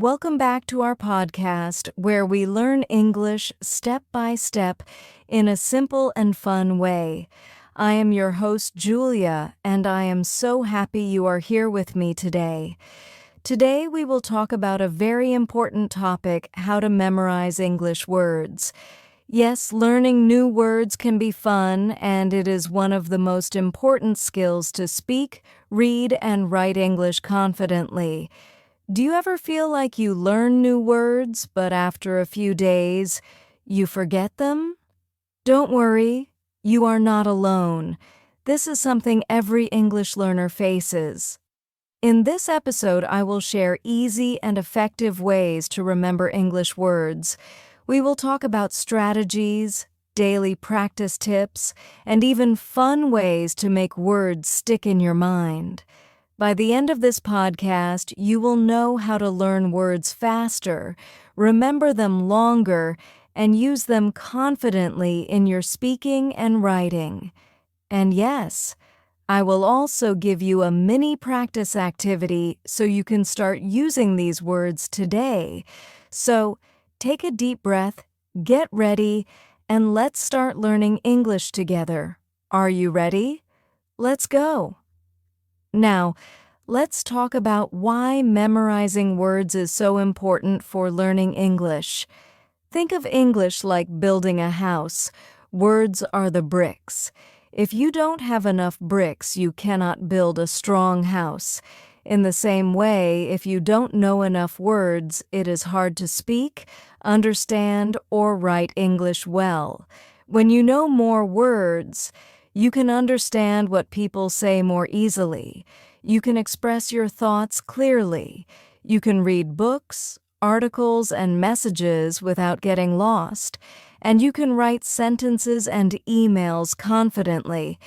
Welcome back to our podcast where we learn English step by step in a simple and fun way. I am your host, Julia, and I am so happy you are here with me today. Today we will talk about a very important topic, how to memorize English words. Yes, learning new words can be fun, and it is one of the most important skills to speak, read, and write English confidently. Do you ever feel like you learn new words, but after a few days, you forget them? Don't worry, you are not alone. This is something every English learner faces. In this episode, I will share easy and effective ways to remember English words. We will talk about strategies, daily practice tips, and even fun ways to make words stick in your mind. By the end of this podcast, you will know how to learn words faster, remember them longer, and use them confidently in your speaking and writing. And yes, I will also give you a mini practice activity so you can start using these words today. So, take a deep breath, get ready, and let's start learning English together. Are you ready? Let's go! Now, let's talk about why memorizing words is so important for learning English. Think of English like building a house. Words are the bricks. If you don't have enough bricks, you cannot build a strong house. In the same way, if you don't know enough words, it is hard to speak, understand, or write English well. When you know more words, you can understand what people say more easily. You can express your thoughts clearly. You can read books, articles, and messages without getting lost. And you can write sentences and emails confidently.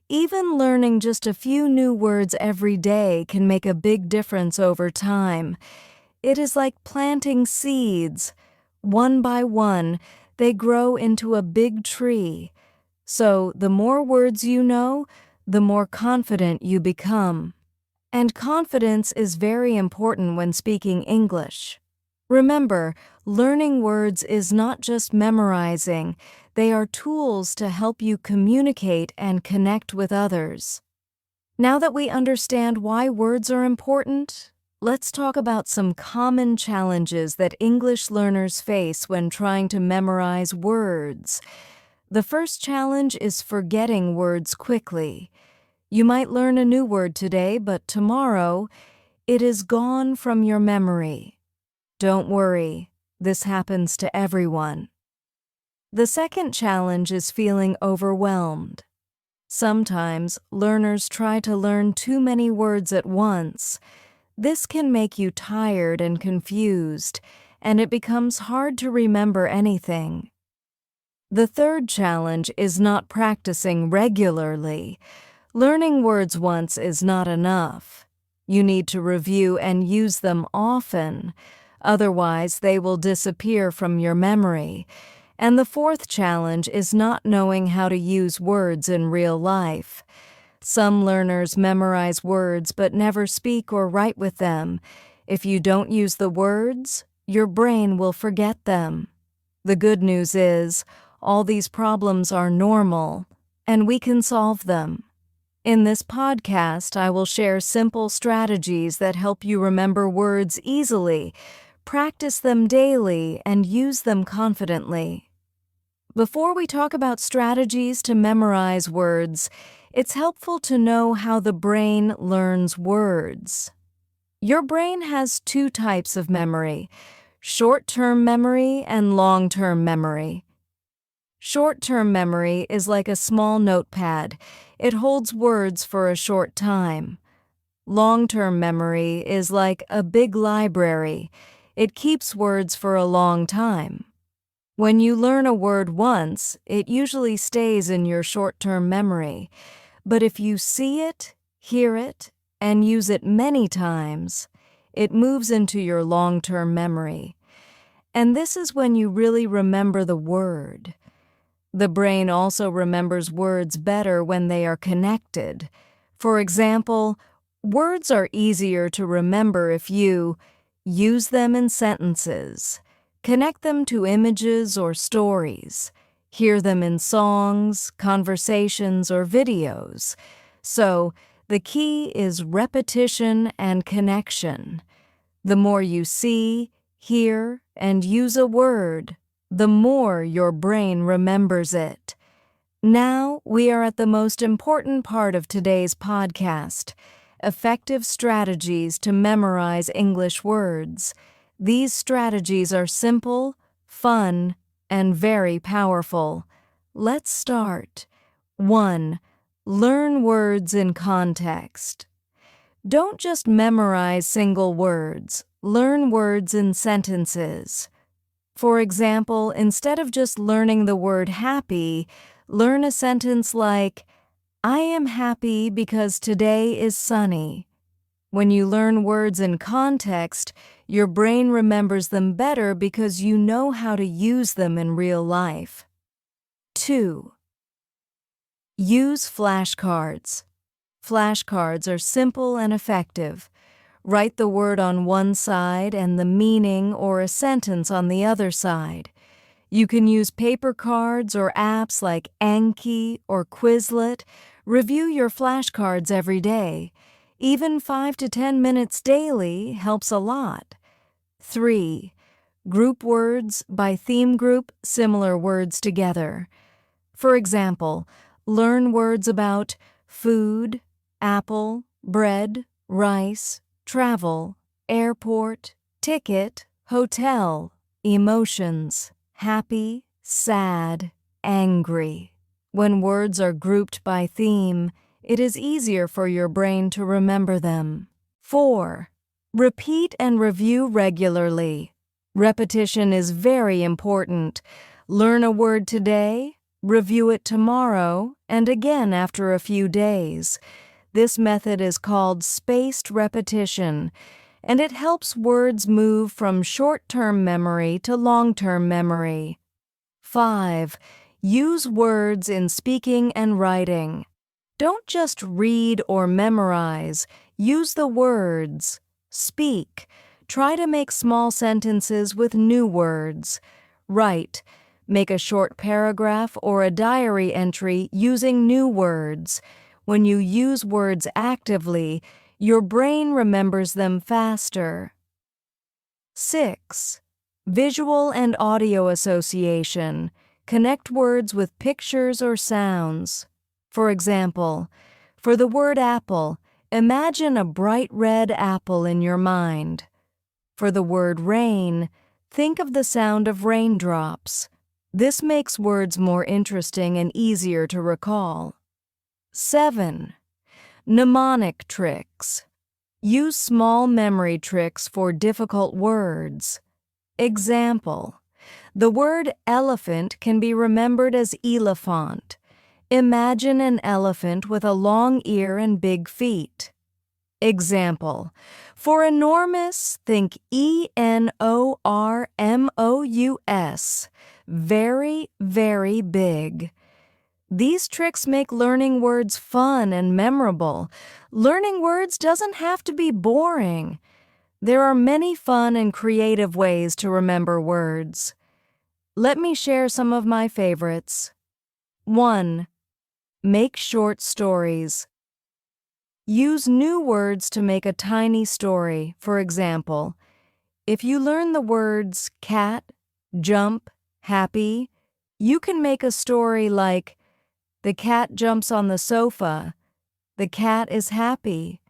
Even learning just a few new words every day can make a big difference over time. It is like planting seeds. One by one, they grow into a big tree. So, the more words you know, the more confident you become. And confidence is very important when speaking English. Remember, learning words is not just memorizing, they are tools to help you communicate and connect with others. Now that we understand why words are important, let's talk about some common challenges that English learners face when trying to memorize words. The first challenge is forgetting words quickly. You might learn a new word today, but tomorrow, it is gone from your memory. Don't worry, this happens to everyone. The second challenge is feeling overwhelmed. Sometimes, learners try to learn too many words at once. This can make you tired and confused, and it becomes hard to remember anything. The third challenge is not practicing regularly. Learning words once is not enough. You need to review and use them often. Otherwise, they will disappear from your memory. And the fourth challenge is not knowing how to use words in real life. Some learners memorize words but never speak or write with them. If you don't use the words, your brain will forget them. The good news is, all these problems are normal, and we can solve them. In this podcast, I will share simple strategies that help you remember words easily, practice them daily, and use them confidently. Before we talk about strategies to memorize words, it's helpful to know how the brain learns words. Your brain has two types of memory: short-term memory and long-term memory. Short-term memory is like a small notepad. It holds words for a short time. Long-term memory is like a big library. It keeps words for a long time. When you learn a word once, it usually stays in your short-term memory. But if you see it, hear it, and use it many times, it moves into your long-term memory. And this is when you really remember the word. The brain also remembers words better when they are connected. For example, words are easier to remember if you Use them in sentences. Connect them to images or stories. Hear them in songs, conversations, or videos. So, the key is repetition and connection. The more you see, hear, and use a word, the more your brain remembers it. Now we are at the most important part of today's podcast: effective strategies to memorize English words. These strategies are simple, fun, and very powerful. Let's start. 1. Learn words in context. Don't just memorize single words. Learn words in sentences. For example, instead of just learning the word happy, learn a sentence like, I am happy because today is sunny. When you learn words in context, your brain remembers them better because you know how to use them in real life. 2. Use flashcards. Flashcards are simple and effective. Write the word on one side and the meaning or a sentence on the other side. You can use paper cards or apps like Anki or Quizlet. Review your flashcards every day. Even 5 to 10 minutes daily helps a lot. 3. Group words by theme group similar words together. For example, learn words about food, apple, bread, rice, travel, airport, ticket, hotel, emotions, happy, sad, angry. When words are grouped by theme, it is easier for your brain to remember them. 4. Repeat and review regularly. Repetition is very important. Learn a word today, review it tomorrow, and again after a few days. This method is called spaced repetition, and it helps words move from short-term memory to long-term memory. 5. Use words in speaking and writing. Don't just read or memorize. Use the words. Speak. Try to make small sentences with new words. Write. Make a short paragraph or a diary entry using new words. When you use words actively, your brain remembers them faster. 6. Visual and audio association. Connect words with pictures or sounds. For example, for the word apple, imagine a bright red apple in your mind. For the word rain, think of the sound of raindrops. This makes words more interesting and easier to recall. 7. Mnemonic tricks. Use small memory tricks for difficult words. Example: the word elephant can be remembered as elephant. Imagine an elephant with a long ear and big feet. Example: for enormous, think enormous. Very, very big. These tricks make learning words fun and memorable. Learning words doesn't have to be boring. There are many fun and creative ways to remember words. Let me share some of my favorites. 1. Make short stories. Use new words to make a tiny story. For example, if you learn the words cat, jump, happy, you can make a story like, the cat jumps on the sofa. The cat is happy.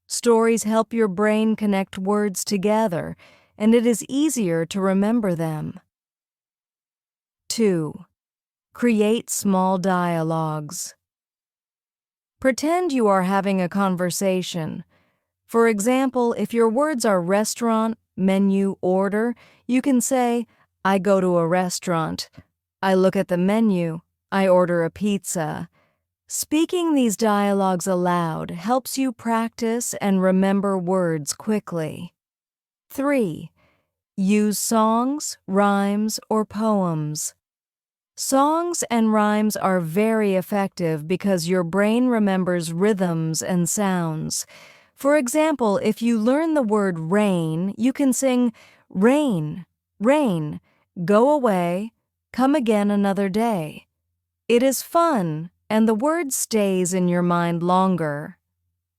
Stories help your brain connect words together, and it is easier to remember them. 2. Create small dialogues. Pretend you are having a conversation. For example, if your words are restaurant, menu, order, you can say, I go to a restaurant. I look at the menu. I order a pizza. Speaking these dialogues aloud helps you practice and remember words quickly. 3. Use songs, rhymes, or poems. Songs and rhymes are very effective because your brain remembers rhythms and sounds. For example, if you learn the word rain, you can sing rain, rain, go away, come again another day. It is fun, and the word stays in your mind longer.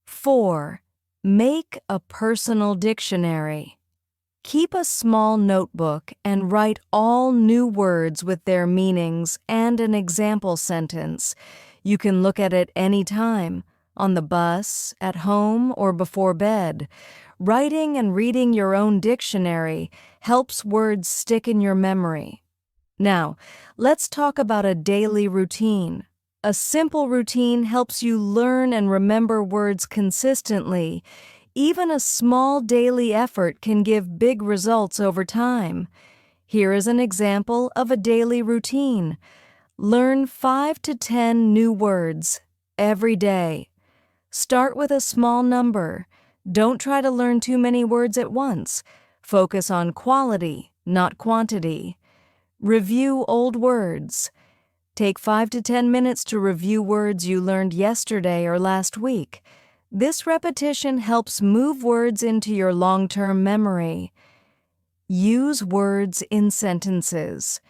4. Make a personal dictionary. Keep a small notebook and write all new words with their meanings and an example sentence. You can look at it any time, on the bus, at home, or before bed. Writing and reading your own dictionary helps words stick in your memory. Now, let's talk about a daily routine. A simple routine helps you learn and remember words consistently. Even a small daily effort can give big results over time. Here is an example of a daily routine. Learn 5 to 10 new words every day. Start with a small number. Don't try to learn too many words at once. Focus on quality, not quantity. Review old words. Take 5 to 10 minutes to review words you learned yesterday or last week. This repetition helps move words into your long-term memory. Use words in sentences.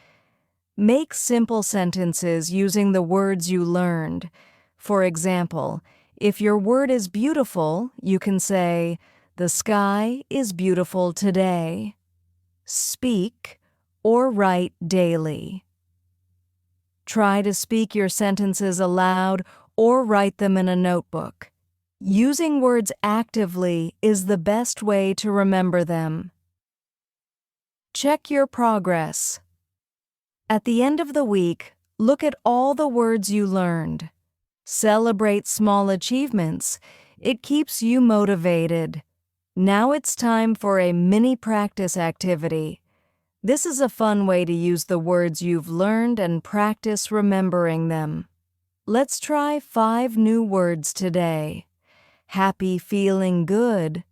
Make simple sentences using the words you learned. For example, if your word is beautiful, you can say, "The sky is beautiful today." Speak or write daily. Try to speak your sentences aloud or write them in a notebook. Using words actively is the best way to remember them. Check your progress. At the end of the week, look at all the words you learned. Celebrate small achievements. It keeps you motivated. Now it's time for a mini practice activity. This is a fun way to use the words you've learned and practice remembering them. Let's try 5 new words today. Happy, feeling good.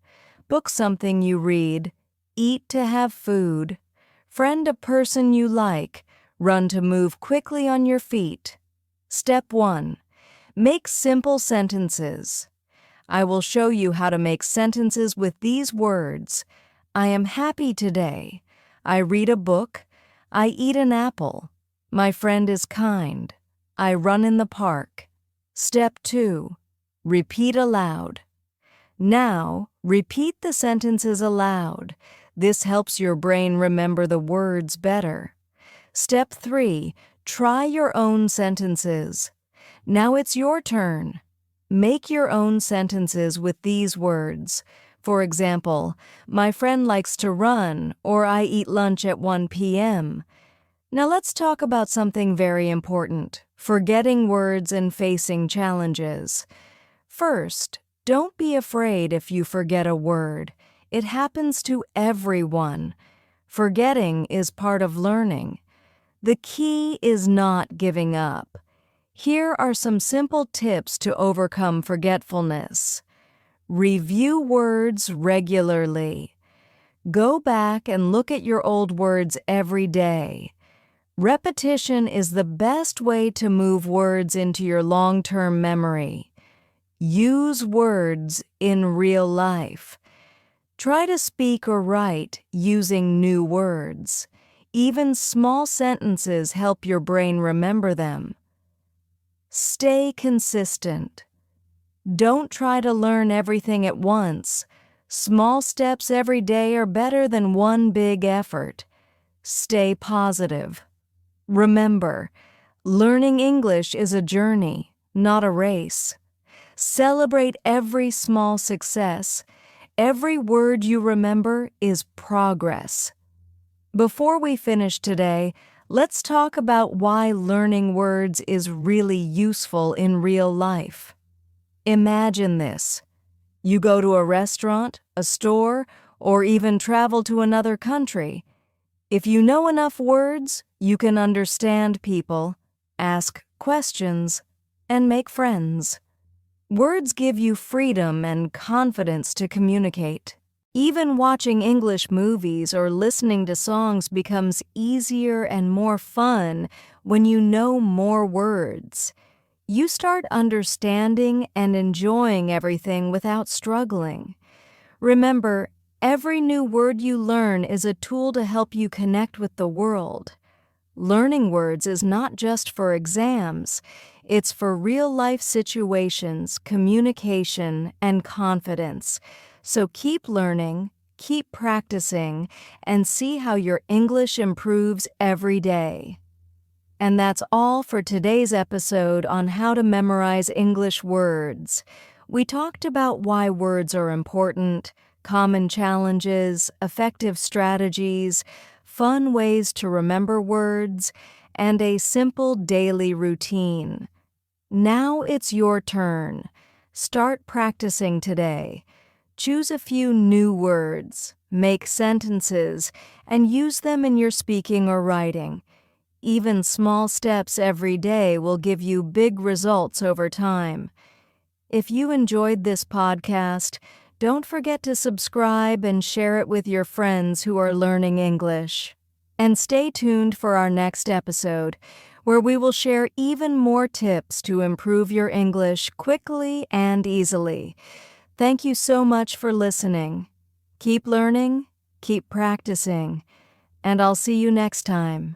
Book something you read. Eat to have food. Friend a person you like. Run to move quickly on your feet. Step 1. Make simple sentences. I will show you how to make sentences with these words. I am happy today. I read a book. I eat an apple. My friend is kind. I run in the park. Step 2. Repeat aloud. Now, repeat the sentences aloud. This helps your brain remember the words better. Step 3. Try your own sentences. Now it's your turn. Make your own sentences with these words. For example, my friend likes to run, or I eat lunch at 1 p.m. Now let's talk about something very important: forgetting words and facing challenges. First, don't be afraid if you forget a word. It happens to everyone. Forgetting is part of learning. The key is not giving up. Here are some simple tips to overcome forgetfulness. Review words regularly. Go back and look at your old words every day. Repetition is the best way to move words into your long-term memory. Use words in real life. Try to speak or write using new words. Even small sentences help your brain remember them. Stay consistent. Don't try to learn everything at once. Small steps every day are better than one big effort. Stay positive. Remember, learning English is a journey, not a race. Celebrate every small success. Every word you remember is progress. Before we finish today, let's talk about why learning words is really useful in real life. Imagine this. You go to a restaurant, a store, or even travel to another country. If you know enough words, you can understand people, ask questions, and make friends. Words give you freedom and confidence to communicate. Even watching English movies or listening to songs becomes easier and more fun when you know more words. you start understanding and enjoying everything without struggling. Remember, every new word you learn is a tool to help you connect with the world. Learning words is not just for exams, it's for real-life situations, communication, and confidence. So keep learning, keep practicing, and see how your English improves every day. And that's all for today's episode on how to memorize English words. We talked about why words are important, common challenges, effective strategies, fun ways to remember words, and a simple daily routine. Now it's your turn. Start practicing today. Choose a few new words, make sentences, and use them in your speaking or writing. Even small steps every day will give you big results over time. If you enjoyed this podcast, don't forget to subscribe and share it with your friends who are learning English. And stay tuned for our next episode, where we will share even more tips to improve your English quickly and easily. Thank you so much for listening. Keep learning, keep practicing, and I'll see you next time.